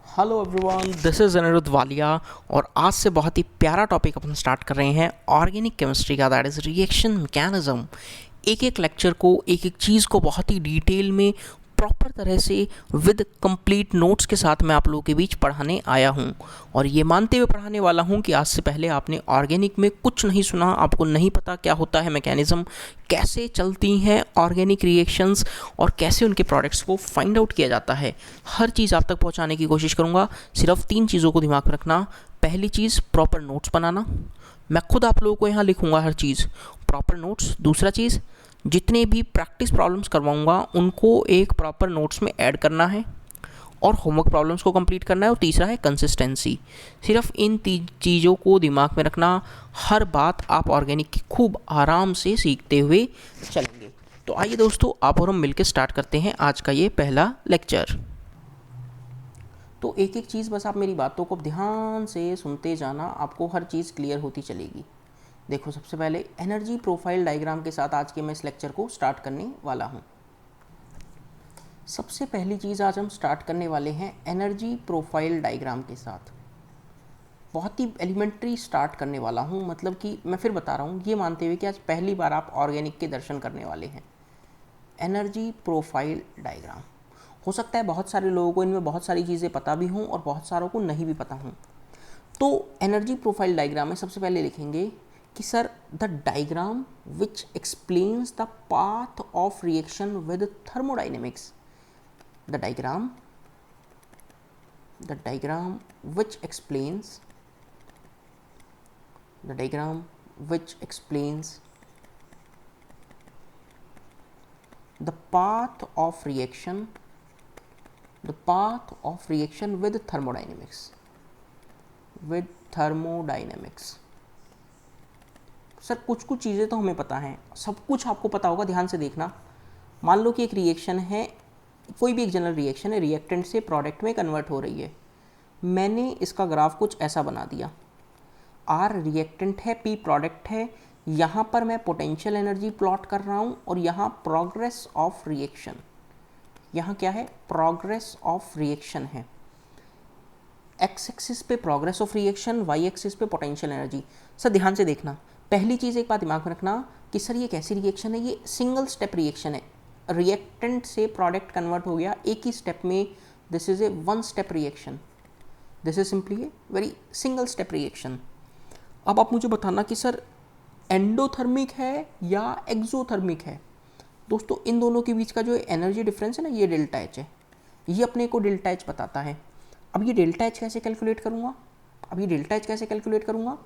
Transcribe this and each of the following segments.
Hello everyone, this is Anirudh Walia. और आज से बहुत ही प्यारा टॉपिक अपन स्टार्ट कर रहे हैं ऑर्गेनिक केमिस्ट्री का, दैट इज़ रिएक्शन मैकेनिज्म। एक एक लेक्चर को, एक एक चीज़ को बहुत ही डिटेल में प्रॉपर तरह से विद कंप्लीट नोट्स के साथ मैं आप लोगों के बीच पढ़ाने आया हूँ। और ये मानते हुए पढ़ाने वाला हूँ कि आज से पहले आपने ऑर्गेनिक में कुछ नहीं सुना, आपको नहीं पता क्या होता है मैकेनिज़्म, कैसे चलती हैं ऑर्गेनिक रिएक्शंस और कैसे उनके प्रोडक्ट्स को फाइंड आउट किया जाता है। हर चीज़ आप तक पहुँचाने की कोशिश करूँगा। सिर्फ 3 चीज़ों को दिमाग में रखना। पहली चीज़, प्रॉपर नोट्स बनाना। मैं खुद आप लोगों को यहाँ लिखूँगा हर चीज़, प्रॉपर नोट्स। दूसरा चीज़, जितने भी प्रैक्टिस प्रॉब्लम्स करवाऊँगा उनको एक प्रॉपर नोट्स में ऐड करना है और होमवर्क प्रॉब्लम्स को कंप्लीट करना है। और तीसरा है कंसिस्टेंसी। सिर्फ इन 3 चीज़ों को दिमाग में रखना, हर बात आप ऑर्गेनिक की खूब आराम से सीखते हुए चलेंगे। तो आइए दोस्तों, आप और हम मिलकर स्टार्ट करते हैं आज का ये पहला लेक्चर। तो एक एक चीज़ बस आप मेरी बातों को ध्यान से सुनते जाना, आपको हर चीज़ क्लियर होती चलेगी। देखो, सबसे पहले एनर्जी प्रोफाइल डायग्राम के साथ आज के मैं इस लेक्चर को स्टार्ट करने वाला हूँ। सबसे पहली चीज़ आज हम स्टार्ट करने वाले हैं एनर्जी प्रोफाइल डायग्राम के साथ। बहुत ही एलिमेंट्री स्टार्ट करने वाला हूँ, मतलब कि मैं फिर बता रहा हूँ, ये मानते हुए कि आज पहली बार आप ऑर्गेनिक के दर्शन करने वाले हैं। एनर्जी प्रोफाइल डायग्राम, हो सकता है बहुत सारे लोगों को इनमें बहुत सारी चीज़ें पता भी हों और बहुत सारों को नहीं भी पता हों। तो एनर्जी प्रोफाइल डायग्राम में सबसे पहले लिखेंगे कि sir, the diagram which explains the path of reaction with thermodynamics. The diagram which explains the path of reaction with thermodynamics। Sir, कुछ कुछ चीज़ें तो हमें पता हैं, सब कुछ आपको पता होगा, ध्यान से देखना। मान लो कि एक रिएक्शन है, कोई भी एक जनरल रिएक्शन है, रिएक्टेंट से प्रोडक्ट में कन्वर्ट हो रही है। मैंने इसका ग्राफ कुछ ऐसा बना दिया। आर रिएक्टेंट है, पी प्रोडक्ट है। यहाँ पर मैं पोटेंशियल एनर्जी प्लॉट कर रहा हूँ और यहाँ प्रोग्रेस ऑफ रिएक्शन, यहाँ क्या है, प्रोग्रेस ऑफ रिएक्शन है। एक्स एक्सिस पे progress of reaction, Y axis पे पोटेंशियल एनर्जी। सर ध्यान से देखना, पहली चीज़ एक बात दिमाग में रखना कि सर ये कैसी रिएक्शन है, ये सिंगल स्टेप रिएक्शन है। रिएक्टेंट से प्रोडक्ट कन्वर्ट हो गया एक ही स्टेप में। This is a 1 step reaction, this is simply a very single step reaction. अब आप मुझे बताना कि सर एंडोथर्मिक है या एक्सोथर्मिक है। दोस्तों, इन दोनों के बीच का जो एनर्जी डिफरेंस है ना, ये डेल्टा एच है। ये अपने को डेल्टा एच बताता है। अब ये डेल्टा एच कैसे कैलकुलेट करूँगा,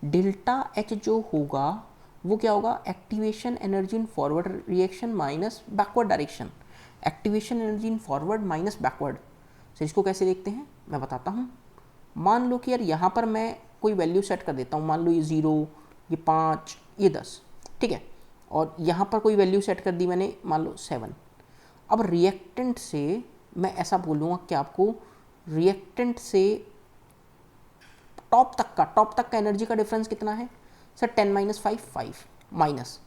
डेल्टा एच जो होगा वो क्या होगा, activation energy in forward reaction minus backward direction. Activation energy in forward minus backward. So इसको कैसे देखते हैं मैं बताता हूँ। मान लो कि यार यहाँ पर मैं कोई वैल्यू सेट कर देता हूँ, मान लो ये 0, ये 5, ये 10, ठीक है। और यहाँ पर कोई वैल्यू सेट कर दी मैंने, मान लो 7। अब रिएक्टेंट से मैं ऐसा बोलूँगा कि आपको रिएक्टेंट से टॉप तक का एनर्जी का डिफरेंस कितना है सर, 10 - 5 5 माइनस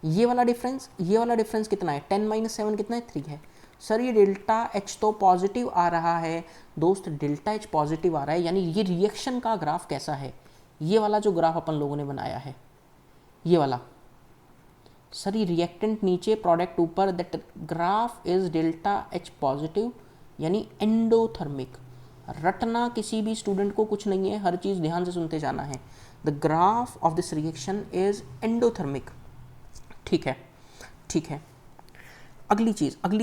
ये वाला डिफरेंस कितना है, 10 - 7 कितना है, 3 है। सर ये डेल्टा एच तो पॉजिटिव आ रहा है दोस्त, डेल्टा एच पॉजिटिव आ रहा है, यानी ये रिएक्शन का ग्राफ कैसा है, ये वाला जो ग्राफ अपन लोगों ने बनाया है, ये वाला। सर ये रिएक्टेंट नीचे, प्रोडक्ट ऊपर, that graph is delta H positive, यानी एंडोथर्मिक। रटना किसी भी स्टूडेंट को कुछ नहीं है, हर चीज़ ध्यान से सुनते जाना है। The graph of this reaction is endothermic. ठीक है। अगली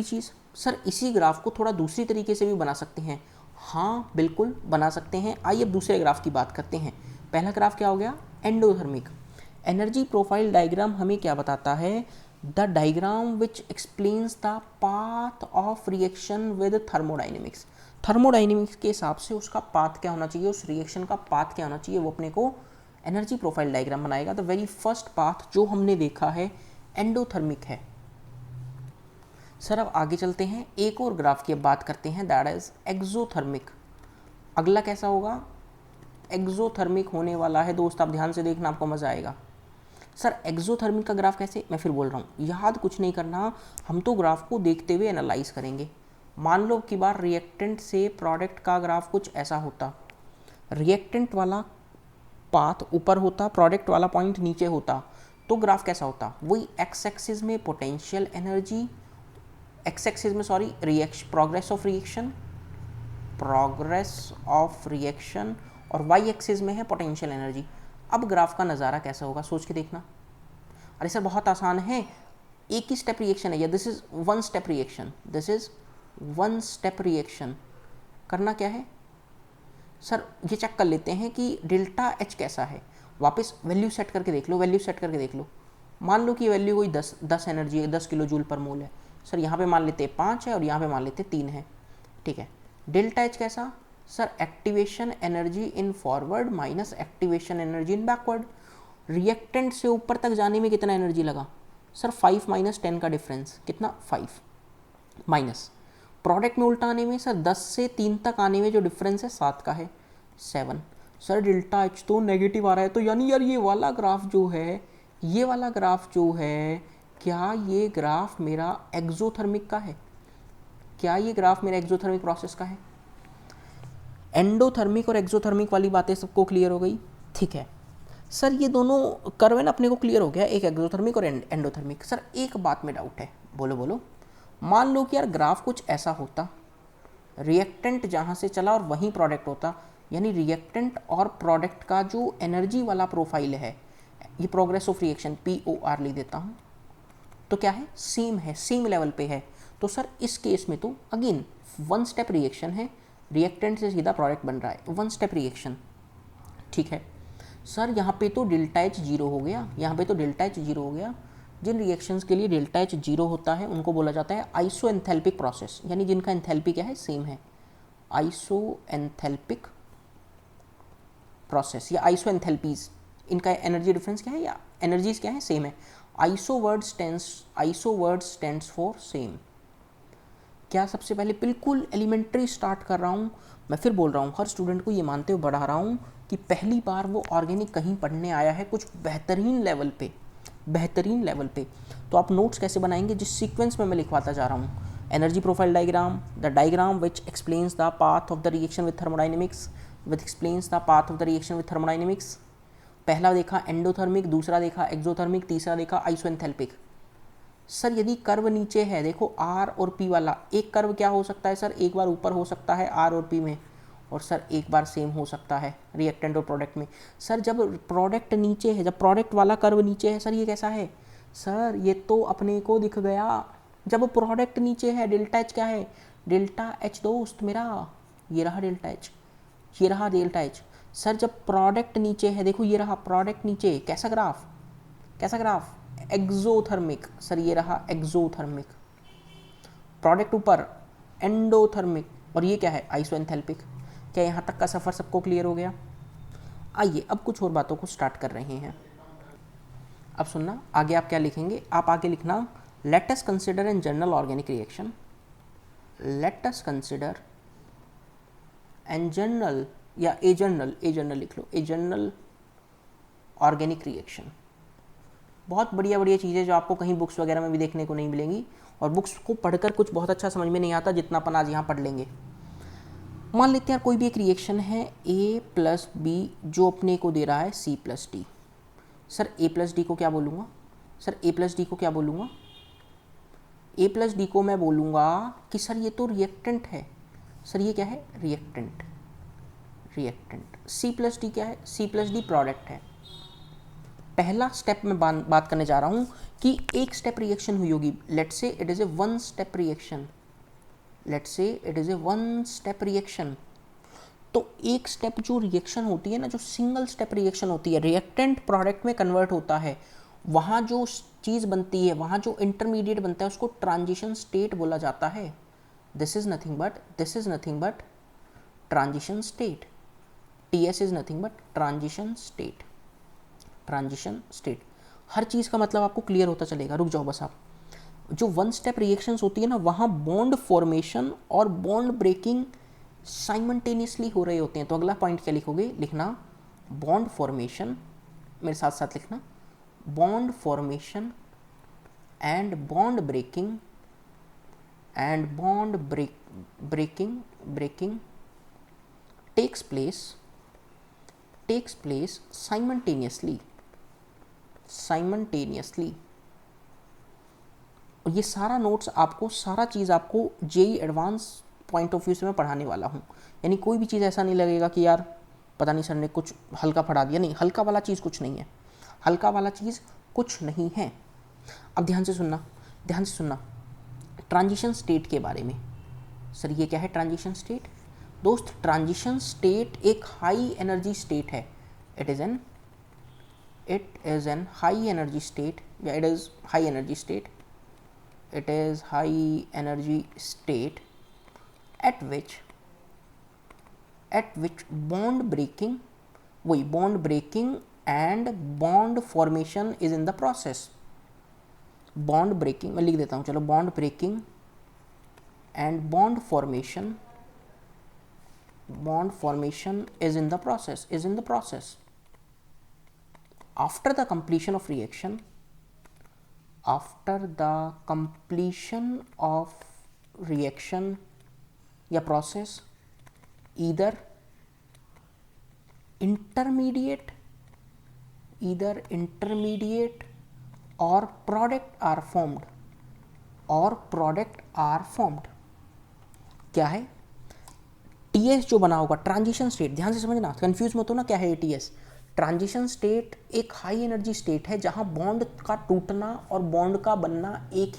चीज़, सर इसी ग्राफ को थोड़ा दूसरी तरीके से भी बना सकते हैं। हाँ बिल्कुल बना सकते हैं। आइए अब दूसरे ग्राफ की बात करते हैं। पहला ग्राफ क्या हो गया, एंडोथर्मिक। एनर्जी प्रोफाइल डायग्राम हमें क्या बताता है, the diagram which explains the path of reaction with thermodynamics. Thermodynamics के हिसाब से उसका पाथ क्या होना चाहिए, उस रिएक्शन का पाथ क्या होना चाहिए, वो अपने को एनर्जी प्रोफाइल डायग्राम बनाएगा। द वेरी फर्स्ट पाथ जो हमने देखा है एंडोथर्मिक है। सर अब आगे चलते हैं, एक और ग्राफ की अब बात करते हैं, दैट इज एक्सोथर्मिक। अगला कैसा होगा, एक्सोथर्मिक होने वाला है दोस्त, आप ध्यान से देखना, आपको मज़ा आएगा। सर एक्सोथर्मिक का ग्राफ कैसे, मैं फिर बोल रहा हूँ, याद कुछ नहीं करना, हम तो ग्राफ को देखते हुए एनालाइज करेंगे। मान लो कि बार रिएक्टेंट से प्रोडक्ट का ग्राफ कुछ ऐसा होता, रिएक्टेंट वाला पाथ ऊपर होता, प्रोडक्ट वाला पॉइंट नीचे होता, तो ग्राफ कैसा होता? वही एक्स एक्सिस में पोटेंशियल एनर्जी, एक्स एक्सिस में sorry reaction, progress of reaction और वाई एक्सिस में है पोटेंशियल एनर्जी। अब ग्राफ का नज़ारा कैसा होगा सोच के देखना। अरे सर बहुत आसान है, एक ही स्टेप रिएक्शन है, या this is one step reaction, this is one step reaction. करना क्या है सर, ये चेक कर लेते हैं कि डेल्टा एच कैसा है। वापस वैल्यू सेट करके देख लो, वैल्यू सेट करके देख लो। मान लो कि वैल्यू कोई 10 एनर्जी है, 10 किलो जूल पर मोल है। सर यहाँ पे मान लेते 5 है और यहाँ पे मान लेते 3 है, ठीक है। डेल्टा एच कैसा sir? Activation energy in forward minus activation energy in backward. Reactant से ऊपर तक जाने में कितना एनर्जी लगा सर? 5 माइनस 10 का डिफरेंस कितना? 5 माइनस प्रोडक्ट में उल्टा आने में सर 10 से 3 तक आने में जो डिफरेंस है 7 का है, 7। सर डेल्टा एच तो नेगेटिव आ रहा है, तो यानी यार ये वाला ग्राफ जो है, ये वाला ग्राफ जो है, क्या ये ग्राफ मेरा एक्सोथर्मिक का है? क्या ये ग्राफ मेरा एक्सोथर्मिक प्रोसेस का है? एंडोथर्मिक और एक्सोथर्मिक वाली बातें सबको क्लियर हो गई, ठीक है। सर ये दोनों कर्व है ना अपने को क्लियर हो गया, एक एक्सोथर्मिक और एंडोथर्मिक। सर एक बात में डाउट है, बोलो बोलो। मान लो कि यार ग्राफ कुछ ऐसा होता, रिएक्टेंट जहाँ से चला और वहीं प्रोडक्ट होता, यानी रिएक्टेंट और प्रोडक्ट का जो एनर्जी वाला प्रोफाइल है, ये प्रोग्रेस ऑफ रिएक्शन POR लिख देता हूँ, तो क्या है? सेम है, सेम लेवल पे है। तो सर इस केस में तो अगेन वन स्टेप रिएक्शन है, रिएक्टेंट से सीधा प्रोडक्ट बन रहा है, वन स्टेप रिएक्शन, ठीक है। सर यहाँ पे तो डेल्टा एच 0 हो गया, यहाँ पे तो डेल्टा एच 0 हो गया। जिन रिएक्शंस के लिए डेल्टा एच 0 होता है उनको बोला जाता है आइसो एंथैल्पिक प्रोसेस, यानी जिनका एंथैल्पी क्या है? सेम है, आइसो एंथैल्पिक प्रोसेस या आइसो एंथैल्पीज। इनका एनर्जी डिफरेंस क्या है या एनर्जीज क्या है? सेम है। Iso word stands for same. क्या सबसे पहले बिल्कुल एलिमेंट्री स्टार्ट कर रहा हूँ, मैं फिर बोल रहा हूँ, हर स्टूडेंट को ये मानते हुए बढ़ा रहा हूँ कि पहली बार वो ऑर्गेनिक कहीं पढ़ने आया है कुछ बेहतरीन लेवल पे, बेहतरीन लेवल पे। तो आप नोट्स कैसे बनाएंगे? जिस सीक्वेंस में मैं लिखवाता जा रहा हूँ, energy profile diagram, the diagram which explains the path of the reaction with thermodynamics, which explains the path of the reaction with thermodynamics. पहला देखा एंडोथर्मिक, दूसरा देखा एक्सोथर्मिक, तीसरा देखा आइसोएंथैल्पिक। सर यदि कर्व नीचे है, देखो आर और पी वाला, एक कर्व क्या हो सकता है सर? एक बार ऊपर हो सकता है आर और पी में, और सर एक बार सेम हो सकता है रिएक्टेंट और प्रोडक्ट में। सर जब प्रोडक्ट नीचे है, जब प्रोडक्ट वाला कर्व नीचे है, सर ये कैसा है? सर ये तो अपने को दिख गया, जब प्रोडक्ट नीचे है डेल्टा एच क्या है? डेल्टा एच दोस्त मेरा, ये रहा डेल्टा एच, ये रहा डेल्टा एच। सर जब प्रोडक्ट नीचे है, देखो ये रहा प्रोडक्ट नीचे, कैसा ग्राफ? कैसा ग्राफ? एक्सोथर्मिक। सर ये रहा एक्सोथर्मिक, प्रोडक्ट ऊपर एंडोथर्मिक, और ये क्या है? आइसोएंथैल्पिक। क्या यहाँ तक का सफ़र सबको क्लियर हो गया? आइए अब कुछ और बातों को स्टार्ट कर रहे हैं। अब सुनना, आगे आप क्या लिखेंगे? आप आगे लिखना, let us consider N general organic reaction, let us consider N general, या ए जनरल लिख लो, ए जनरल ऑर्गेनिक रिएक्शन। बहुत बढ़िया बढ़िया चीज़ें जो आपको कहीं बुक्स वगैरह में भी देखने को नहीं मिलेंगी, और बुक्स को पढ़कर कुछ बहुत अच्छा समझ में नहीं आता जितना अपन आज यहाँ पढ़ लेंगे। मान लेते हैं कोई भी एक रिएक्शन है A प्लस बी जो अपने को दे रहा है C plus D. Sir A plus D को क्या बोलूँगा? सर A प्लस डी को क्या बोलूँगा? A प्लस डी को मैं बोलूँगा कि सर ये तो रिएक्टेंट है। सर ये क्या है? Reactant, reactant. C plus D क्या है? C प्लस डी प्रोडक्ट है। पहला स्टेप में बात करने जा रहा हूँ कि एक स्टेप रिएक्शन हुई होगी, let's say it is a one step reaction, let's say it is a one step reaction. तो एक स्टेप जो रिएक्शन होती है ना, जो सिंगल स्टेप रिएक्शन होती है, रिएक्टेंट प्रोडक्ट में कन्वर्ट होता है, वहाँ जो चीज़ बनती है, वहाँ जो इंटरमीडिएट बनता है, उसको ट्रांजिशन स्टेट बोला जाता है। This is nothing but transition state. TS is nothing but transition state, transition state. हर चीज़ का मतलब आपको क्लियर होता चलेगा, रुक जाओ बस आप। जो वन स्टेप रिएक्शंस होती है ना, वहाँ बॉन्ड फॉर्मेशन और बॉन्ड ब्रेकिंग साइमल्टेनियसली हो रहे होते हैं। तो अगला पॉइंट क्या लिखोगे? लिखना बॉन्ड फॉर्मेशन, मेरे साथ साथ लिखना, bond formation and bond breaking and bond breaking takes place simultaneously. और ये सारा नोट्स आपको, सारा चीज़ आपको JEE advance point of view से मैं पढ़ाने वाला हूँ। यानी कोई भी चीज़ ऐसा नहीं लगेगा कि यार पता नहीं सर ने कुछ हल्का पढ़ा दिया, नहीं, हल्का वाला चीज़ कुछ नहीं है, हल्का वाला चीज़ कुछ नहीं है। अब ध्यान से सुनना ट्रांजिशन स्टेट के बारे में। सर ये क्या है ट्रांजिशन स्टेट? दोस्त, ट्रांजिशन स्टेट एक हाई एनर्जी स्टेट है। It is an high energy state, या it is high energy state, it is high energy state at which bond breaking and bond formation is in the process. bond breaking मैं लिख देता हूँ, चलो, bond breaking and bond formation is in the process after the completion of reaction या process, either intermediate or product are formed. क्या है? TS जो बना होगा, ट्रांजिशन स्टेट, ध्यान से समझना, कंफ्यूज मत हो ना, क्या है ये टीएस? ट्रांजिशन स्टेट एक हाई एनर्जी स्टेट है जहां बॉन्ड का टूटना और बॉन्ड का बनना एक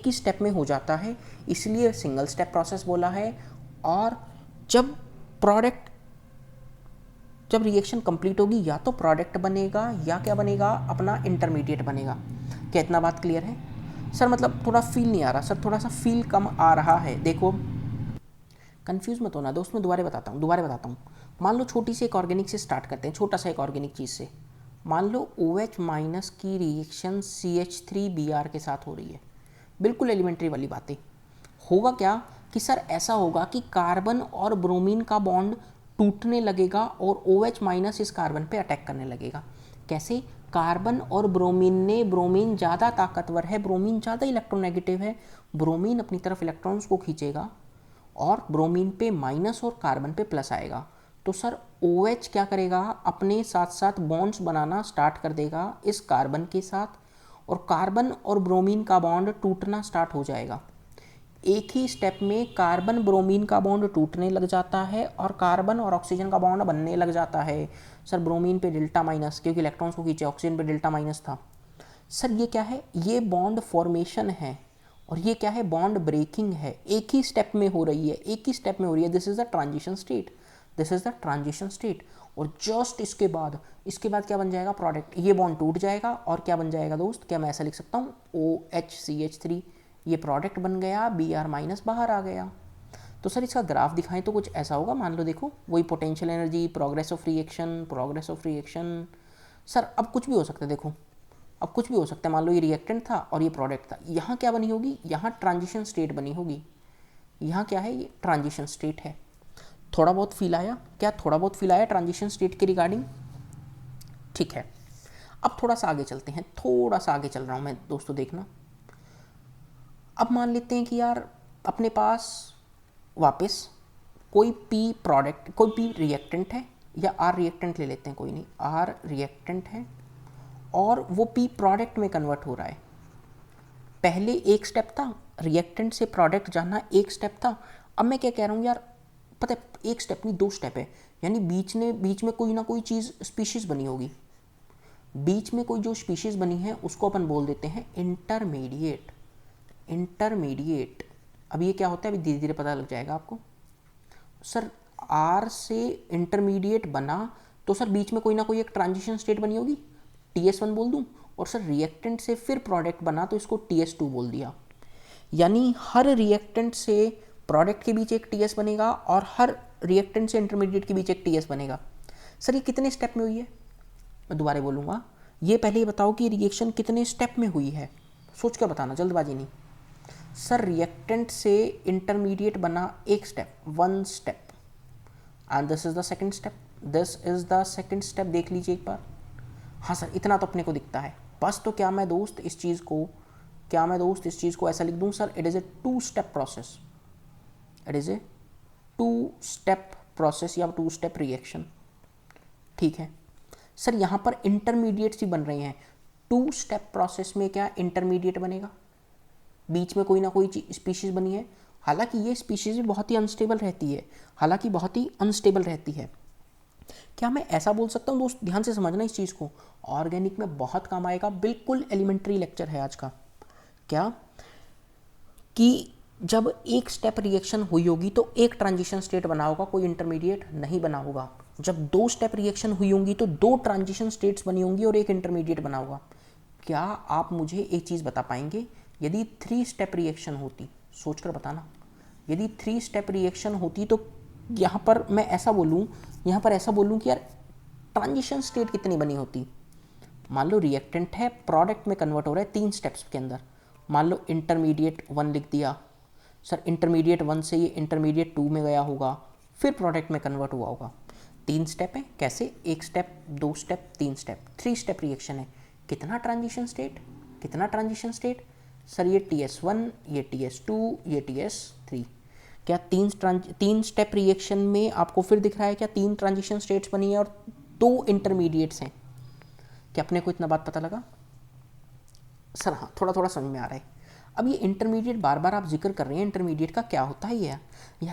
ही स्टेप में हो जाता है, इसलिए सिंगल स्टेप प्रोसेस बोला है। और जब रिएक्शन कंप्लीट होगी, या तो प्रोडक्ट बनेगा या क्या बनेगा, अपना इंटरमीडिएट बनेगा। क्या इतना बात क्लियर है? सर मतलब थोड़ा फील नहीं आ रहा, सर थोड़ा सा फील कम आ रहा है। देखो, कंफ्यूज मत होना दोस्त, मैं दोबारा बताता हूँ। मान लो छोटी सी एक ऑर्गेनिक से स्टार्ट करते हैं, छोटा सा एक ऑर्गेनिक चीज़ से। मान लो OH माइनस की रिएक्शन CH3Br के साथ हो रही है, बिल्कुल एलिमेंट्री वाली बातें। होगा क्या कि सर ऐसा होगा कि कार्बन और ब्रोमीन का बॉन्ड टूटने लगेगा और OH माइनस इस कार्बन पे अटैक करने लगेगा। कैसे? कार्बन और ब्रोमीन ज़्यादा ताकतवर है, ब्रोमीन ज़्यादा इलेक्ट्रोनेगेटिव है, ब्रोमीन अपनी तरफ इलेक्ट्रॉन्स को खींचेगा और ब्रोमीन पे माइनस और कार्बन पे प्लस आएगा। तो सर OH क्या करेगा, अपने साथ साथ बॉन्ड्स बनाना स्टार्ट कर देगा इस कार्बन के साथ, और कार्बन और ब्रोमीन का बॉन्ड टूटना स्टार्ट हो जाएगा। एक ही स्टेप में कार्बन ब्रोमीन का बॉन्ड टूटने लग जाता है और कार्बन और ऑक्सीजन का बॉन्ड बनने लग जाता है। सर ब्रोमीन पे डेल्टा माइनस, क्योंकि इलेक्ट्रॉन्स को खींचे, ऑक्सीजन पे डेल्टा माइनस था। सर ये क्या है? ये बॉन्ड फॉर्मेशन है, और ये क्या है? बॉन्ड ब्रेकिंग है। एक ही स्टेप में हो रही है, this is the transition state. और जस्ट इसके बाद क्या बन जाएगा? प्रोडक्ट। ये बॉन्ड टूट जाएगा और क्या बन जाएगा दोस्त? क्या मैं ऐसा लिख सकता हूँ, OHCH3, ये प्रोडक्ट बन गया, Br माइनस बाहर आ गया। तो सर इसका ग्राफ दिखाएं तो कुछ ऐसा होगा। मान लो देखो, वही potential energy, progress of reaction. Sir अब कुछ भी हो सकता है, देखो अब कुछ भी हो सकता है। मान लो ये रिएक्टेंट था और ये प्रोडक्ट था, यहाँ क्या बनी होगी? यहाँ ट्रांजिशन स्टेट बनी होगी। यहाँ क्या है? ये ट्रांजिशन स्टेट है। थोड़ा बहुत फील आया क्या? थोड़ा बहुत फील आया ट्रांजिशन स्टेट के रिगार्डिंग? ठीक है, अब थोड़ा सा आगे चलते हैं, थोड़ा सा आगे चल रहा हूँ मैं दोस्तों, देखना। अब मान लेते हैं कि यार अपने पास वापस कोई P रिएक्टेंट है, या R रिएक्टेंट ले लेते हैं, कोई नहीं, R रिएक्टेंट है और वो P प्रोडक्ट में कन्वर्ट हो रहा है। पहले एक स्टेप था, रिएक्टेंट से प्रोडक्ट जाना एक स्टेप था। अब मैं क्या कह रहा हूँ यार, पता है एक स्टेप नहीं, 2 स्टेप है। यानी बीच में कोई ना कोई चीज़, स्पीशीज़ बनी होगी। बीच में कोई जो स्पीशीज़ बनी है उसको अपन बोल देते हैं इंटरमीडिएट। अब ये क्या होता है, अभी धीरे धीरे पता लग जाएगा आपको। सर R से इंटरमीडिएट बना तो सर बीच में कोई ना कोई एक ट्रांजिशन स्टेट बनी होगी, TS1 बोल दूं। और सर रिएक्टेंट से फिर प्रोडक्ट बना तो इसको TS2 बोल दिया। यानी हर रिएक्टेंट से प्रोडक्ट के बीच एक TS बनेगा और हर रिएक्टेंट से इंटरमीडिएट के बीच एक TS बनेगा। सर ये कितने स्टेप में हुई है? मैं दोबारा बोलूँगा, ये पहले ही बताओ कि रिएक्शन कितने स्टेप में हुई है, सोच कर बताना, जल्दबाजी नहीं। सर रिएक्टेंट से इंटरमीडिएट बना एक step, 1 step, and this is the second step. देख लीजिए एक बार। हाँ सर इतना तो अपने को दिखता है बस। तो क्या मैं दोस्त इस चीज़ को क्या मैं दोस्त इस चीज़ को ऐसा लिख दूँ sir, it is a 2 step process, it is a 2 step process या 2 स्टेप रिएक्शन, ठीक है सर। यहाँ पर इंटरमीडिएट्स ही बन रहे हैं, 2 स्टेप प्रोसेस में क्या इंटरमीडिएट बनेगा, बीच में कोई ना कोई स्पीशीज़ बनी है। हालांकि ये स्पीशीज़ भी बहुत ही अनस्टेबल रहती है, हालांकि बहुत ही अनस्टेबल रहती है। क्या मैं ऐसा बोल सकता हूँ दोस्त, ध्यान से समझना इस चीज़ को, ऑर्गेनिक में बहुत काम आएगा, बिल्कुल एलिमेंट्री लेक्चर है आज का। क्या कि जब एक स्टेप रिएक्शन हुई होगी तो एक ट्रांजिशन स्टेट बना होगा, कोई इंटरमीडिएट नहीं बना होगा। जब 2 स्टेप रिएक्शन हुई होंगी तो 2 ट्रांजिशन स्टेट्स बनी होंगी और एक इंटरमीडिएट बना होगा। क्या आप मुझे एक चीज़ बता पाएंगे, यदि 3 स्टेप रिएक्शन होती, सोचकर बताना, यदि 3 स्टेप रिएक्शन होती तो यहाँ पर मैं ऐसा बोलूँ, यहाँ पर ऐसा बोलूँ कि यार ट्रांजिशन स्टेट कितनी बनी होती। मान लो रिएक्टेंट है, प्रोडक्ट में कन्वर्ट हो रहा है 3 स्टेप्स के अंदर, मान लो इंटरमीडिएट 1 लिख दिया सर, इंटरमीडिएट 1 से ये इंटरमीडिएट 2 में गया होगा, फिर प्रोडक्ट में कन्वर्ट हुआ होगा। 3 स्टेप है, कैसे, 1 step, 2 step, 3 step, 3 step reaction है। कितना ट्रांजिशन स्टेट, कितना ट्रांजिशन स्टेट सर, ये TS1, ये TS2, ये TS3। क्या 3 स्टेप रिएक्शन में आपको फिर दिख रहा है क्या 3 ट्रांजिशन स्टेट्स बनी है और 2 इंटरमीडिएट्स हैं। क्या अपने को इतना बात पता लगा सर? हाँ, थोड़ा थोड़ा समझ में आ रहा है। अब ये इंटरमीडिएट बार बार आप जिक्र कर रहे हैं, इंटरमीडिएट का क्या होता है यार,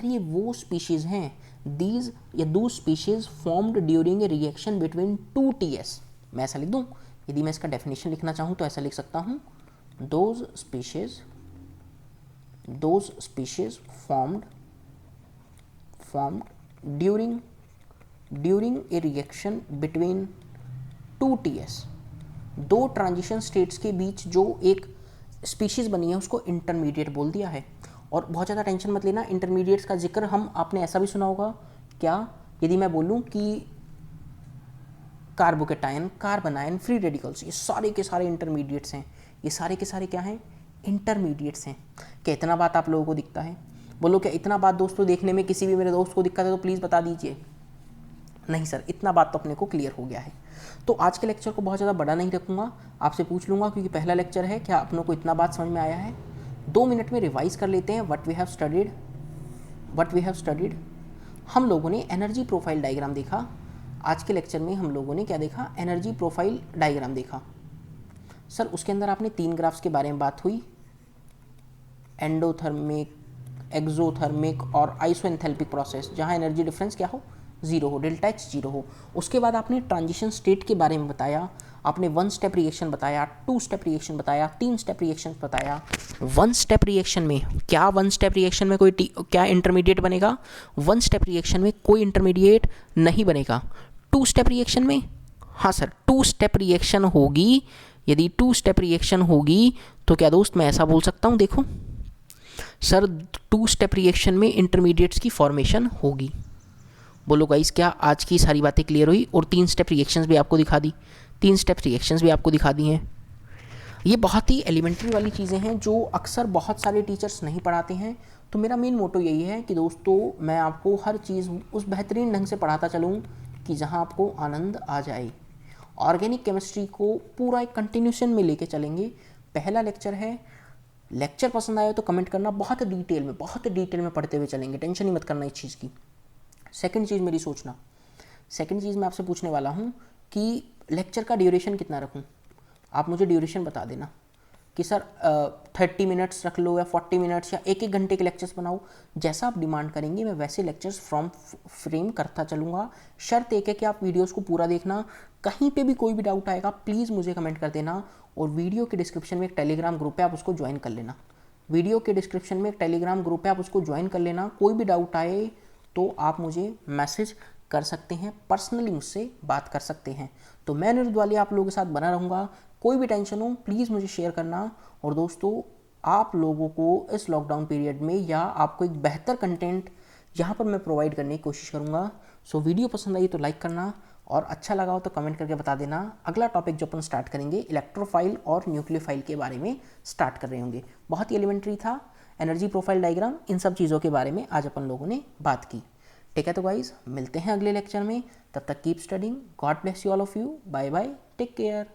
ये वो स्पीशीज़ हैं, दीज या दो species formed during a reaction between 2 TS। मैं ऐसा लिख दूँ, यदि मैं इसका डेफिनेशन लिखना चाहूँ तो ऐसा लिख सकता हूँ, those species formed during a reaction between 2 TS। 2 transition states के बीच जो एक स्पीशीज़ बनी है उसको इंटरमीडिएट बोल दिया है। और बहुत ज़्यादा टेंशन मत लेना, इंटरमीडिएट्स का जिक्र हम आपने ऐसा भी सुना होगा क्या, यदि मैं बोलूँ कि कार्बोकेटायन, कार्बनायन, फ्री रेडिकल्स, ये सारे के सारे इंटरमीडिएट्स हैं, ये सारे के सारे क्या हैं, इंटरमीडिएट्स हैं। क्या इतना बात आप लोगों को दिखता है? बोलो क्या इतना बात दोस्तों देखने में किसी भी मेरे दोस्त को दिक्कत है तो प्लीज़ बता दीजिए। नहीं सर, इतना बात तो अपने को क्लियर हो गया है। तो आज के लेक्चर को बहुत ज़्यादा बड़ा नहीं रखूँगा, आपसे पूछ लूँगा क्योंकि पहला लेक्चर है, क्या अपनों को इतना बात समझ में आया है? 2 मिनट में रिवाइज कर लेते हैं व्हाट वी हैव स्टडीड। हम लोगों ने एनर्जी प्रोफाइल डायग्राम देखा। आज के लेक्चर में हम लोगों ने क्या देखा, एनर्जी प्रोफाइल डायग्राम देखा। सर उसके अंदर आपने 3 ग्राफ्स के बारे में बात हुई, एंडोथर्मिक, एक्सोथर्मिक और आइसोएंथैल्पिक प्रोसेस, जहाँ एनर्जी डिफरेंस क्या हो, 0 हो, डेल्टा H 0 हो। उसके बाद आपने ट्रांजिशन स्टेट के बारे में बताया, आपने 1 स्टेप रिएक्शन बताया, 2 स्टेप रिएक्शन बताया, 3 स्टेप रिएक्शन बताया। 1 स्टेप रिएक्शन में क्या, 1 स्टेप रिएक्शन में कोई क्या इंटरमीडिएट बनेगा? 1 स्टेप रिएक्शन में कोई इंटरमीडिएट नहीं बनेगा। 2 स्टेप रिएक्शन में, हाँ सर 2 स्टेप रिएक्शन होगी। यदि 2 स्टेप रिएक्शन होगी तो क्या दोस्त मैं ऐसा बोल सकता हूँ, देखो सर 2 स्टेप रिएक्शन में इंटरमीडिएट्स की फॉर्मेशन होगी। बोलो गाइस, क्या आज की सारी बातें क्लियर हुई? और 3 स्टेप रिएक्शंस भी आपको दिखा दी, 3 स्टेप रिएक्शंस भी आपको दिखा दी हैं। ये बहुत ही एलिमेंट्री वाली चीज़ें हैं जो अक्सर बहुत सारे टीचर्स नहीं पढ़ाते हैं। तो मेरा मेन मोटो यही है कि दोस्तों मैं आपको हर चीज़ उस बेहतरीन ढंग से पढ़ाता चलूँ कि जहाँ आपको आनंद आ जाए। ऑर्गेनिक केमिस्ट्री को पूरा एक कंटिन्यूशन में लेके चलेंगे। पहला लेक्चर है, लेक्चर पसंद आया तो कमेंट करना, बहुत डिटेल में पढ़ते हुए चलेंगे, टेंशन ही मत करना इस चीज़ की। सेकंड चीज़ मेरी सोचना, सेकंड चीज़ मैं आपसे पूछने वाला हूँ कि लेक्चर का ड्यूरेशन कितना रखूँ। आप मुझे ड्यूरेशन बता देना कि सर 30 मिनट्स रख लो या 40 मिनट्स या 1-1 घंटे के लेक्चर्स बनाओ। जैसा आप डिमांड करेंगे मैं वैसे लेक्चर्स फ्रेम करता चलूँगा। शर्त एक है कि आप वीडियोस को पूरा देखना। कहीं पे भी कोई भी डाउट आएगा प्लीज़ मुझे कमेंट कर देना। और वीडियो के डिस्क्रिप्शन में एक टेलीग्राम ग्रुप है, आप उसको ज्वाइन कर लेना। वीडियो के डिस्क्रिप्शन में एक टेलीग्राम ग्रुप है, आप उसको ज्वाइन कर लेना। कोई भी डाउट आए तो आप मुझे मैसेज कर सकते हैं, पर्सनली मुझसे बात कर सकते हैं। तो मैं अनिरुद्ध वाली आप लोगों के साथ बना रहूँगा। कोई भी टेंशन हो प्लीज़ मुझे शेयर करना। और दोस्तों आप लोगों को इस लॉकडाउन पीरियड में या आपको एक बेहतर कंटेंट यहाँ पर मैं प्रोवाइड करने की कोशिश करूँगा। सो वीडियो पसंद आई तो लाइक करना और अच्छा लगा हो तो कमेंट करके बता देना। अगला टॉपिक जो अपन स्टार्ट करेंगे इलेक्ट्रोफाइल और न्यूक्लियोफाइल के बारे में स्टार्ट कर रहे होंगे। बहुत ही एलिमेंट्री था, एनर्जी प्रोफाइल डायग्राम, इन सब चीज़ों के बारे में आज अपन लोगों ने बात की। ठीक है तो गाइज मिलते हैं अगले लेक्चर में, तब तक keep studying. God bless you all of you, bye bye, take care.